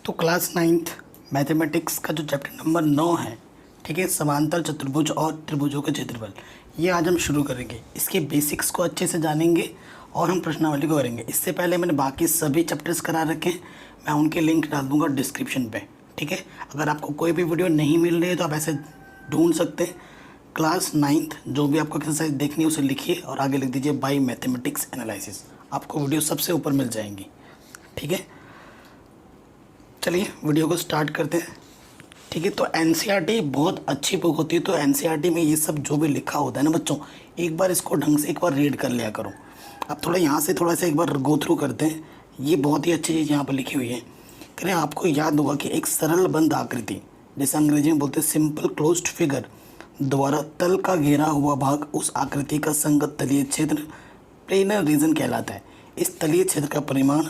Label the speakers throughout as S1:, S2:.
S1: तो class 9th mathematics का जो चैप्टर नंबर 9 है, ठीक है, समांतर चतुर्भुज और त्रिभुजों का क्षेत्रफल, ये आज हम शुरू करेंगे। इसके बेसिक्स को अच्छे से जानेंगे और हम प्रश्नावली को करेंगे। इससे पहले मैंने बाकी सभी चैप्टर्स करा रखे हैं, मैं उनके लिंक डाल दूँगा डिस्क्रिप्शन पे, ठीक है। अगर आपको कोई भी वीडियो नहीं मिल रही है तो आप ऐसे ढूंढ सकते हैं। क्लास 9th जो भी आपको एक्सरसाइज देखनी है उसे लिखिए और आगे लिख दीजिए बाई मैथमेटिक्स एनालिसिस, आपको वीडियो सबसे ऊपर मिल जाएंगी, ठीक है। चलिए वीडियो को स्टार्ट करते हैं, ठीक है। तो एनसीईआरटी बहुत अच्छी बुक होती है, तो एनसीईआरटी में ये सब जो भी लिखा होता है ना बच्चों, एक बार इसको ढंग से एक बार रीड कर लिया करो। अब थोड़ा यहाँ से थोड़ा सा एक बार गो थ्रू करते हैं। ये बहुत ही अच्छी चीज़ यहाँ पर लिखी हुई है। कह रहे हैं आपको याद होगा कि एक सरल बंद आकृति, जैसे अंग्रेजी में बोलते हैं सिंपल क्लोज्ड फिगर, द्वारा तल का घेरा हुआ भाग उस आकृति का संगत तलीय क्षेत्र प्लेनर रीजन कहलाता है। इस तलीय क्षेत्र का परिमाण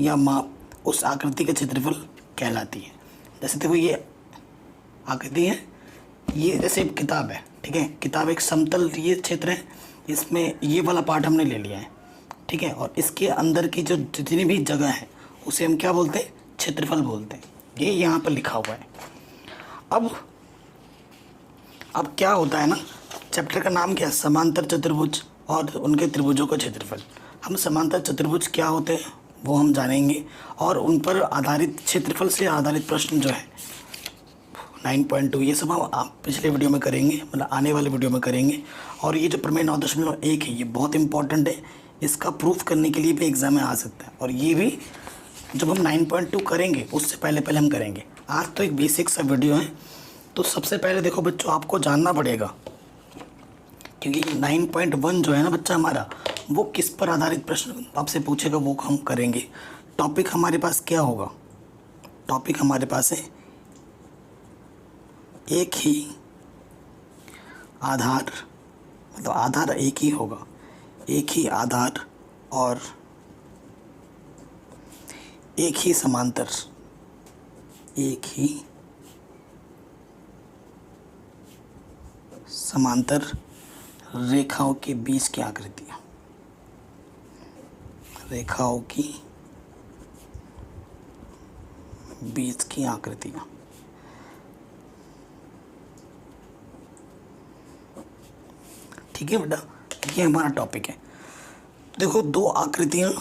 S1: या माप उस आकृति का क्षेत्रफल कहलाती है। जैसे देखो ये आकृति है, ये जैसे एक किताब है, ठीक है। किताब एक समतल ये क्षेत्र है, इसमें ये वाला पार्ट हमने ले लिया है, ठीक है। और इसके अंदर की जो जितनी भी जगह है उसे हम क्या बोलते हैं, क्षेत्रफल बोलते हैं। ये यहाँ पर लिखा हुआ है। अब क्या होता है ना, चैप्टर का नाम क्या है, समांतर चतुर्भुज और उनके त्रिभुजों का क्षेत्रफल। हम समांतर चतुर्भुज क्या होते हैं वो हम जानेंगे, और उन पर आधारित क्षेत्रफल से आधारित प्रश्न जो है 9.2 ये सब हम आप पिछले वीडियो में करेंगे, मतलब आने वाले वीडियो में करेंगे। और ये जो प्रमेय 9.1 है ये बहुत इंपॉर्टेंट है, इसका प्रूफ करने के लिए भी एग्जाम में आ सकता है। और ये भी जब हम 9.2 करेंगे उससे पहले हम करेंगे। आज तो एक बेसिक सा वीडियो है। तो सबसे पहले देखो बच्चों, आपको जानना पड़ेगा क्योंकि 9.1 जो है ना बच्चा हमारा, वो किस पर आधारित प्रश्न आपसे पूछेगा वो हम करेंगे। टॉपिक हमारे पास क्या होगा, टॉपिक हमारे पास है एक ही आधार, मतलब आधार एक ही होगा, एक ही आधार और एक ही समांतर, एक ही समांतर रेखाओं के बीच की आकृतियाँ, रेखाओं की बीच की आकृतियाँ। ठीक है बेटा, ये हमारा टॉपिक है। देखो दो आकृतियाँ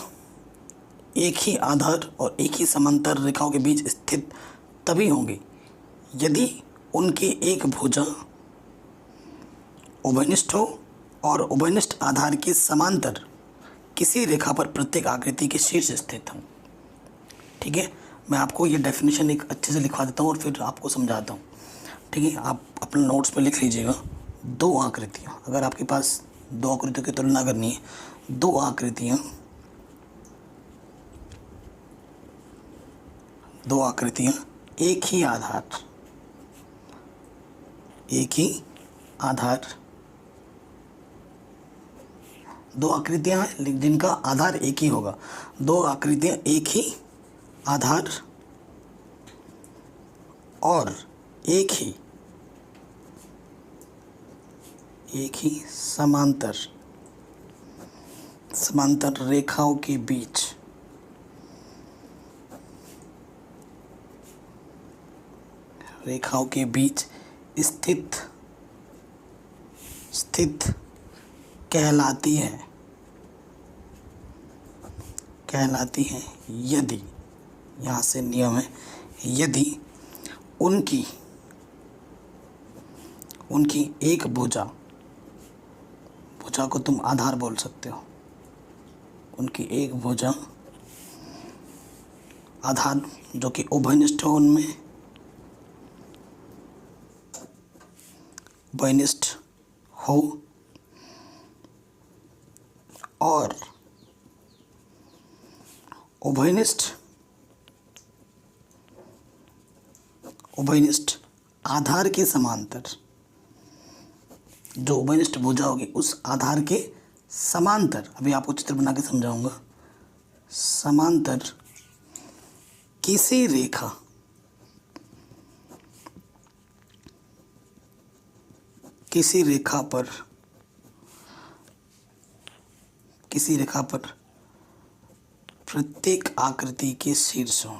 S1: एक ही आधार और एक ही समांतर रेखाओं के बीच स्थित तभी होंगी यदि उनकी एक भुजा उभयनिष्ठ हो और उभयनिष्ठ आधार के समांतर किसी रेखा पर प्रत्येक आकृति के शीर्ष स्थित हो। ठीक है, मैं आपको ये डेफिनेशन एक अच्छे से लिखवा देता हूँ और फिर आपको समझाता हूँ। ठीक है, आप अपने नोट्स पर लिख लीजिएगा। दो आकृतियाँ, अगर आपके पास दो आकृतियों की तुलना करनी है, दो आकृतियाँ एक ही आधार, एक ही आधार, दो आकृतियाँ हैं जिनका आधार एक ही होगा। दो आकृतियाँ एक ही आधार और एक ही समांतर रेखाओं के बीच स्थित कहलाती है यदि, यहाँ से नियम है, यदि उनकी एक भुजा को तुम आधार बोल सकते हो, उनकी एक भुजा आधार जो कि उभयनिष्ठ हो, उनमें उभयनिष्ठ हो और उभयनिष्ठ आधार के समांतर, जो उभयनिष्ठ भुजा होगी उस आधार के समांतर, अभी आपको चित्र बना के समझाऊंगा, समांतर किसी रेखा पर प्रत्येक आकृति के शीर्षों,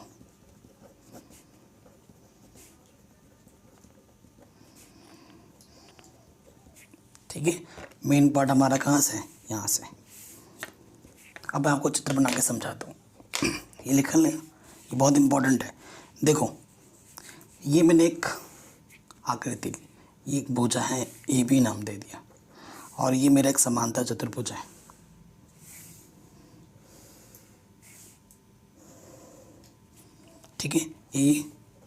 S1: ठीक है, मेन पार्ट हमारा कहाँ से है, यहाँ से। अब मैं आपको चित्र बना के समझाता हूँ। ये लिख लें, ये बहुत इंपॉर्टेंट है। देखो, ये मैंने एक आकृति ली, ये एक भुजा है, ए बी नाम दे दिया, और ये मेरा एक समांतर चतुर्भुज है। ठीक है, ए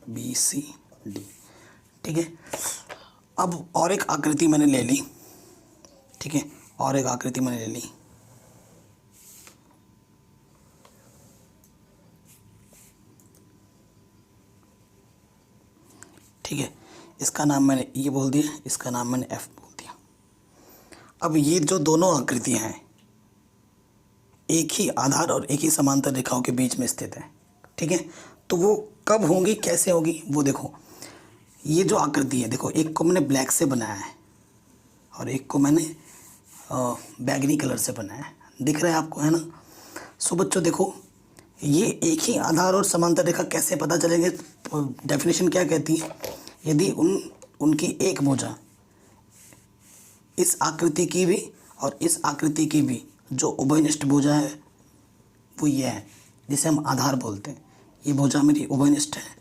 S1: बी सी डी। ठीक है, अब और एक आकृति मैंने ले ली। ठीक है, और एक आकृति मैंने ले ली। ठीक है, इसका नाम मैंने ई बोल दिया, इसका नाम मैंने एफ बोल दिया। अब ये जो दोनों आकृतियां हैं एक ही आधार और एक ही समांतर रेखाओं के बीच में स्थित है। ठीक है, तो वो कब होंगी, कैसे होगी, वो देखो। ये जो आकृति है, देखो, एक को मैंने ब्लैक से बनाया है और एक को मैंने बैगनी कलर से बनाया है। दिख रहा है आपको, है ना। सो बच्चों देखो, ये एक ही आधार और समांतर रेखा कैसे पता चलेंगे, डेफिनेशन क्या कहती है, यदि उनकी एक भुजा इस आकृति की भी और इस आकृति की भी जो उभयनिष्ठ भुजा है वो ये है, जिसे हम आधार बोलते हैं। ये भुजा मेरी उभयनिष्ठ है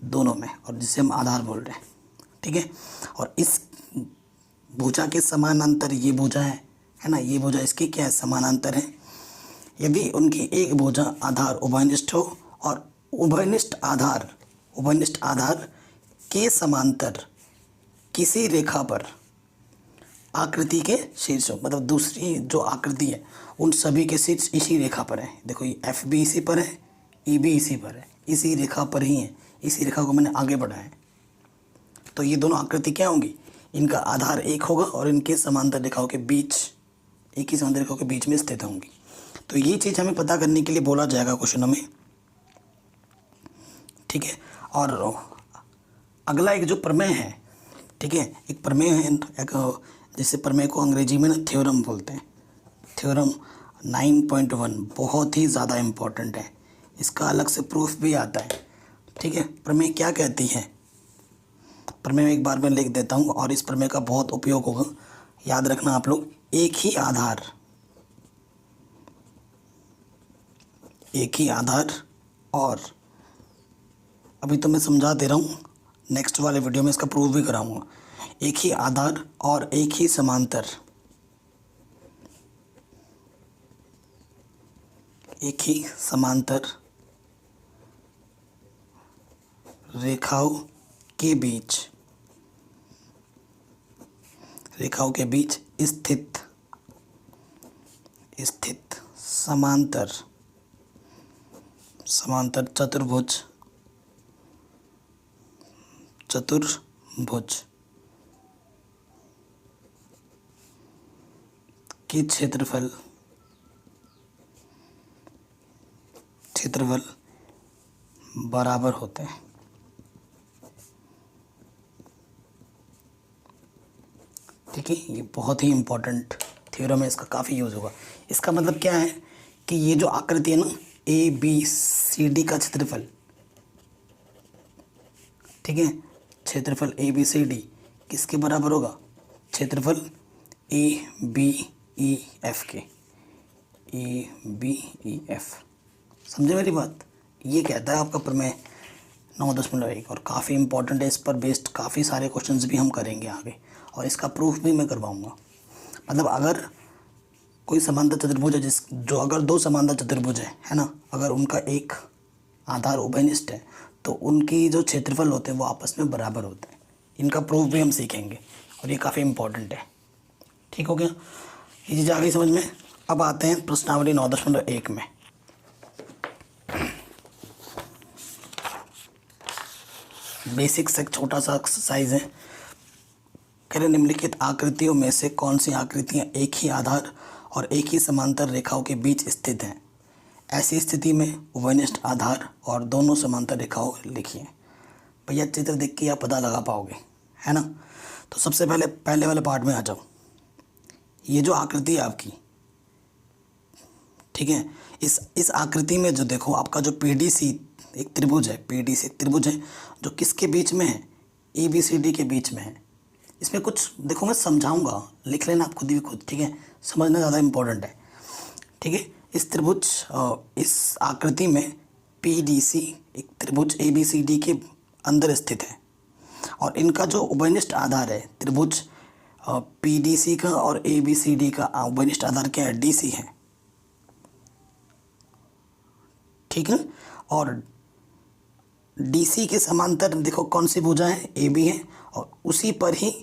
S1: दोनों में, और जिसे हम आधार बोल रहे हैं। ठीक है, और इस भुजा के समानांतर ये भुजा है ना, ये भुजा इसकी क्या है, समानांतर है। यदि उनकी एक भुजा आधार उभयनिष्ठ हो और उभयनिष्ठ आधार के समांतर किसी रेखा पर आकृति के शीर्ष हो, मतलब दूसरी जो आकृति है उन सभी के शीर्ष इसी रेखा पर है। देखो, ये एफ भी इसी पर है, ई भी इसी पर है, इसी रेखा पर ही है। इसी रेखा को मैंने आगे बढ़ाया है। तो ये दोनों आकृति क्या होंगी, इनका आधार एक होगा और इनके समांतर रेखाओं के बीच, एक ही समांतर रेखाओं के बीच में स्थित होंगी। तो ये चीज़ हमें पता करने के लिए बोला जाएगा क्वेश्चनों में। ठीक है, और अगला एक जो प्रमेय है, ठीक है, एक प्रमेय है, एक जैसे प्रमेय को अंग्रेजी में ना थ्योरम बोलते हैं। थ्योरम 9.1 बहुत ही ज़्यादा इम्पोर्टेंट है, इसका अलग से प्रूफ भी आता है। ठीक है, प्रमेय क्या कहती है, प्रमेय एक बार मैं लिख देता हूँ और इस प्रमेय का बहुत उपयोग होगा, याद रखना आप लोग। एक ही आधार और अभी तो मैं समझा दे रहा हूँ, नेक्स्ट वाले वीडियो में इसका प्रूफ भी कराऊंगा। एक ही आधार और एक ही समांतर रेखाओं के बीच स्थित समांतर चतुर्भुज के क्षेत्रफल बराबर होते हैं। ठीक है, ये बहुत ही इम्पोर्टेंट थ्योरम है, इसका काफ़ी यूज़ होगा। इसका मतलब क्या है कि ये जो आकृति है ना, ए बी सी डी का क्षेत्रफल, ठीक है, क्षेत्रफल ए बी सी डी किसके बराबर होगा, क्षेत्रफल ए बी ई एफ के, ए बी ई एफ। समझे मेरी बात, ये कहता है आपका प्रमेय 9.1 और काफ़ी इंपॉर्टेंट है। इस पर बेस्ड काफ़ी सारे क्वेश्चंस भी हम करेंगे आगे और इसका प्रूफ भी मैं करवाऊंगा। मतलब अगर कोई समांतर चतुर्भुज है जो अगर दो समांतर चतुर्भुज है ना, अगर उनका एक आधार उभयनिष्ठ है तो उनकी जो क्षेत्रफल होते हैं वो आपस में बराबर होते हैं। इनका प्रूफ भी हम सीखेंगे और ये काफ़ी इंपॉर्टेंट है। ठीक हो गया, ये चीज़ आ गई समझ में। अब आते हैं प्रश्नावली 9.1 में। बेसिक्स एक छोटा सा एक्सरसाइज है। कह रहे निम्नलिखित आकृतियों में से कौन सी आकृतियाँ एक ही आधार और एक ही समांतर रेखाओं के बीच स्थित हैं। ऐसी स्थिति में उभयनिष्ठ आधार और दोनों समांतर रेखाओं लिखिए। भैया चित्र देख के आप पता लगा पाओगे, है ना। तो सबसे पहले वाले पार्ट में आ जाओ। ये जो आकृति है आपकी, ठीक है, इस आकृति में जो देखो आपका जो PDC एक त्रिभुज है, PDC एक त्रिभुज है जो किसके बीच में है, ABCD के बीच में है। इसमें कुछ देखो मैं समझाऊंगा, लिख लेना आप खुद ही खुद, ठीक है, समझना ज़्यादा इम्पोर्टेंट है, ठीक है। इस त्रिभुज इस आकृति में पी डी सी एक त्रिभुज ए बी सी डी के अंदर स्थित है और इनका जो उभयनिष्ठ आधार है त्रिभुज पी डी सी का और ए बी सी डी का उभयनिष्ठ आधार क्या है, डी सी है, ठीक है। और डी सी के समांतर देखो कौन सी भुजा है, ए बी है, और उसी पर ही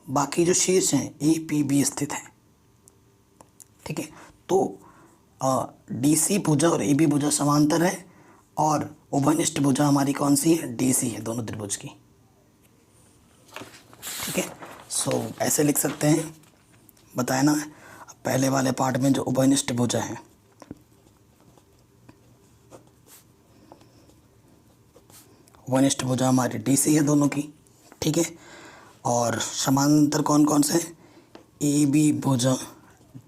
S1: बाकी जो शीर्ष हैं ए पी बी स्थित है, ठीक है। तो डी सी भुजा और ए बी भुजा समांतर है और उभयनिष्ठ भुजा हमारी कौन सी है, डी सी है, दोनों त्रिभुज की, ठीक है। सो ऐसे लिख सकते हैं, बताया ना पहले वाले पार्ट में जो उभयनिष्ठ भुजा है, उभयनिष्ठ भुजा हमारी डी सी है दोनों की, ठीक है। और समानांतर कौन कौन से हैं, ए बी भुजा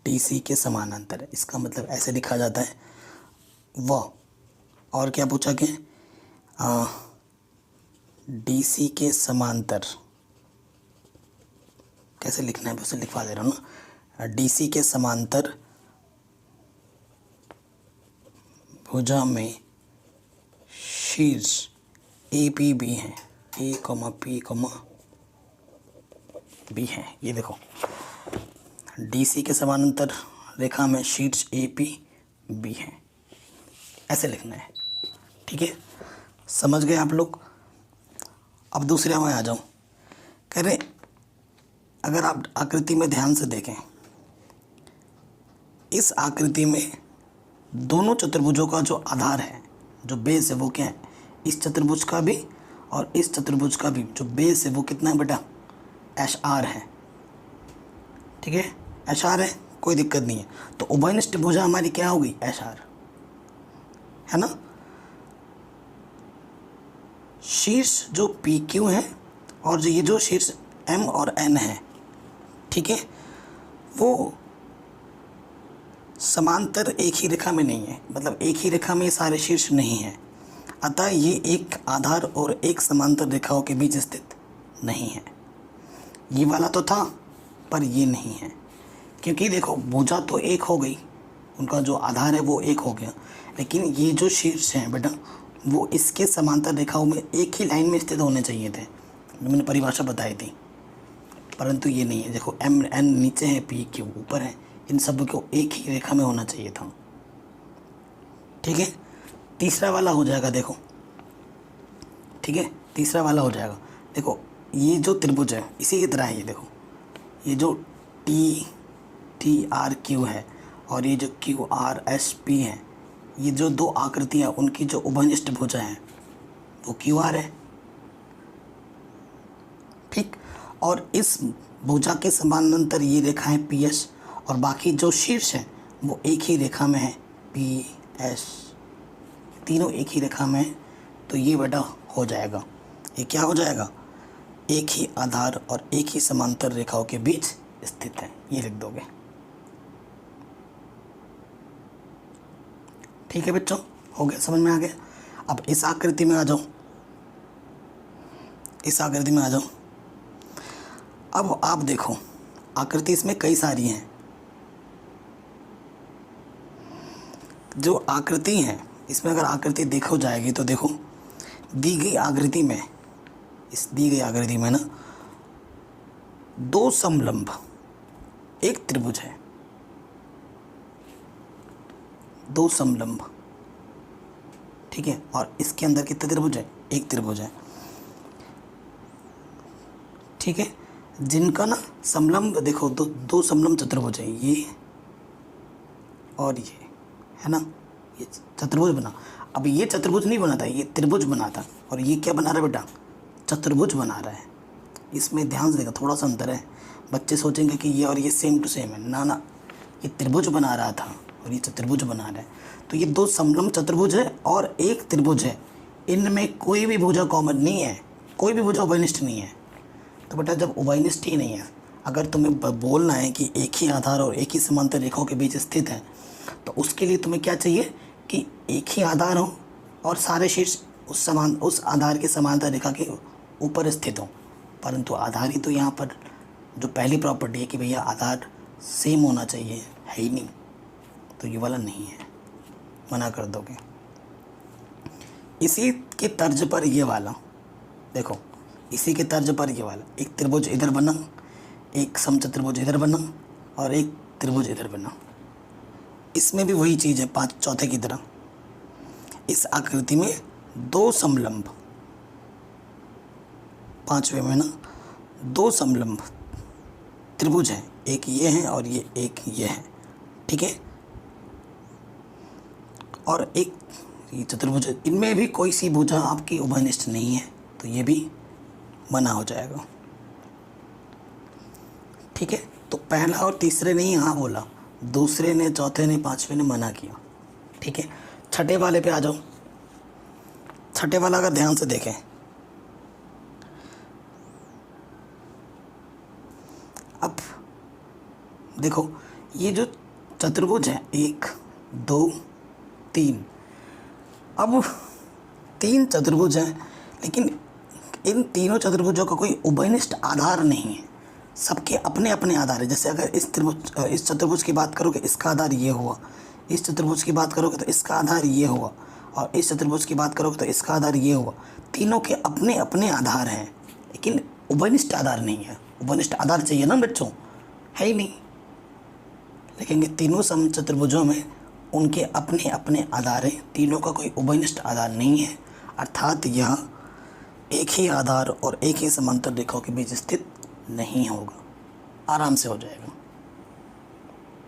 S1: डी सी के समानांतर है, इसका मतलब ऐसे लिखा जाता है वह। और क्या पूछा कि डी सी के समांतर कैसे लिखना है, वैसे लिखवा दे रहा हूँ ना, डी सी के समांतर भुजा में शीर्ष ए पी बी है, ए कॉमा पी कॉमा बी है। ये देखो डी सी के समानांतर रेखा में शीर्ष ए पी बी है, ऐसे लिखना है, ठीक है। समझ गए आप लोग। अब दूसरे में आ जाऊँ, कह रहे अगर आप आकृति में ध्यान से देखें, इस आकृति में दोनों चतुर्भुजों का जो आधार है, जो बेस है, वो क्या है, इस चतुर्भुज का भी और इस चतुर्भुज का भी जो बेस है वो कितना है बेटा, एच आर है, ठीक है, एच आर है, कोई दिक्कत नहीं है। तो उभयनिष्ठ भुजा हमारी क्या हो गई, एच आर है ना। शीर्ष जो पी क्यू है और जो ये जो शीर्ष एम और एन है, ठीक है, वो समांतर एक ही रेखा में नहीं है, मतलब एक ही रेखा में ये सारे शीर्ष नहीं है, अतः ये एक आधार और एक समांतर रेखाओं के बीच स्थित नहीं है। ये वाला तो था पर ये नहीं है, क्योंकि देखो भुजा तो एक हो गई, उनका जो आधार है वो एक हो गया, लेकिन ये जो शीर्ष हैं बेटा वो इसके समांतर रेखाओं में एक ही लाइन में स्थित होने चाहिए थे, मैंने परिभाषा बताई थी, परंतु ये नहीं है। देखो एम एन नीचे है, पी क्यू ऊपर है, इन सब को एक ही रेखा में होना चाहिए था, ठीक है। तीसरा वाला हो जाएगा, देखो ठीक है, तीसरा वाला हो जाएगा। देखो ये जो त्रिभुज है इसी की तरह है, ये देखो ये जो टी टी आर क्यू है और ये जो क्यू आर एस पी है, ये जो दो आकृतियाँ उनकी जो उभयनिष्ठ भुजा है वो क्यू आर है, ठीक। और इस भुजा के समानांतर ये रेखा है पी एस और बाकी जो शीर्ष है वो एक ही रेखा में है, पी एस, तीनों एक ही रेखा में है। तो ये बेटा हो जाएगा, ये क्या हो जाएगा, एक ही आधार और एक ही समांतर रेखाओं के बीच स्थित है, ये लिख दोगे, ठीक है बच्चों, हो गया, समझ में आ गया। अब इस आकृति में आ जाओ, इस आकृति में आ जाओ। अब आप देखो आकृति इसमें कई सारी हैं, जो आकृति हैं इसमें अगर आकृति देखो जाएगी तो देखो दी गई आकृति में, इस दी गई आकृति में ना दो समलंब एक त्रिभुज है, दो समलंब, ठीक है, और इसके अंदर कितने त्रिभुज है, एक त्रिभुज है, ठीक है, जिनका ना समलंब देखो दो समलंब चतुर्भुज है, ये और ये है ना, ये चतुर्भुज बना। अब ये चतुर्भुज नहीं बना था, ये त्रिभुज बना था, और ये क्या बना रहा है बेटा, चतुर्भुज बना रहा है। इसमें ध्यान से देखो थोड़ा सा अंतर है, बच्चे सोचेंगे कि ये और ये सेम टू सेम है, ना ना, ये त्रिभुज बना रहा था और ये चतुर्भुज बना रहा है। तो ये दो समलंब चतुर्भुज है और एक त्रिभुज है, इनमें कोई भी भुजा कॉमन नहीं है, कोई भी भुजा उभयनिष्ठ नहीं है। तो बेटा जब उभयनिष्ठ ही नहीं है, अगर तुम्हें बोलना है कि एक ही आधार और एक ही समांतर रेखाओं के बीच स्थित है, तो उसके लिए तुम्हें क्या चाहिए कि एक ही आधार हो और सारे शीर्ष उस आधार के समांतर रेखा के ऊपर स्थित हो, परंतु आधार ही तो यहाँ पर जो पहली प्रॉपर्टी है कि भैया आधार सेम होना चाहिए, है ही नहीं, तो ये वाला नहीं है, मना कर दोगे। इसी के तर्ज पर ये वाला देखो, इसी के तर्ज पर ये वाला एक त्रिभुज इधर बना, एक समचतुर्भुज इधर बना और एक त्रिभुज इधर बना। इसमें भी वही चीज़ है, 5 चौथे की तरह। इस आकृति में 2 समलंब, 5वें में ना 2 समलंब त्रिभुज हैं, एक ये है और ये एक ये है, ठीक है। और एक ये चतुर्भुज है, इनमें भी कोई सी भुजा आपकी उभयनिष्ठ नहीं है, तो ये भी मना हो जाएगा, ठीक है। तो पहला और तीसरे ने यहाँ बोला, दूसरे ने, चौथे ने, 5वें ने मना किया, ठीक है। छठे वाले पे आ जाओ। छठे वाला अगर ध्यान से देखें, अब देखो ये जो चतुर्भुज है 1 2 3, अब 3 चतुर्भुज हैं, लेकिन इन तीनों चतुर्भुजों का कोई उभयनिष्ठ आधार नहीं है, सबके अपने अपने आधार है। जैसे अगर इस चतुर्भुज की बात करोगे इसका आधार ये हुआ, इस चतुर्भुज की बात करोगे तो इसका आधार ये हुआ, और इस चतुर्भुज की बात करोगे तो इसका आधार ये हुआ। तीनों के अपने अपने आधार हैं, लेकिन उभयनिष्ठ आधार नहीं है। उभयनिष्ठ आधार चाहिए ना बच्चों, है ही नहीं। लेकिन ये तीनों समचतुर्भुजों में उनके अपने अपने आधार हैं, तीनों का कोई उभयनिष्ठ आधार नहीं है, अर्थात यह एक ही आधार और एक ही समांतर रेखाओं के बीच स्थित नहीं होगा। आराम से हो जाएगा।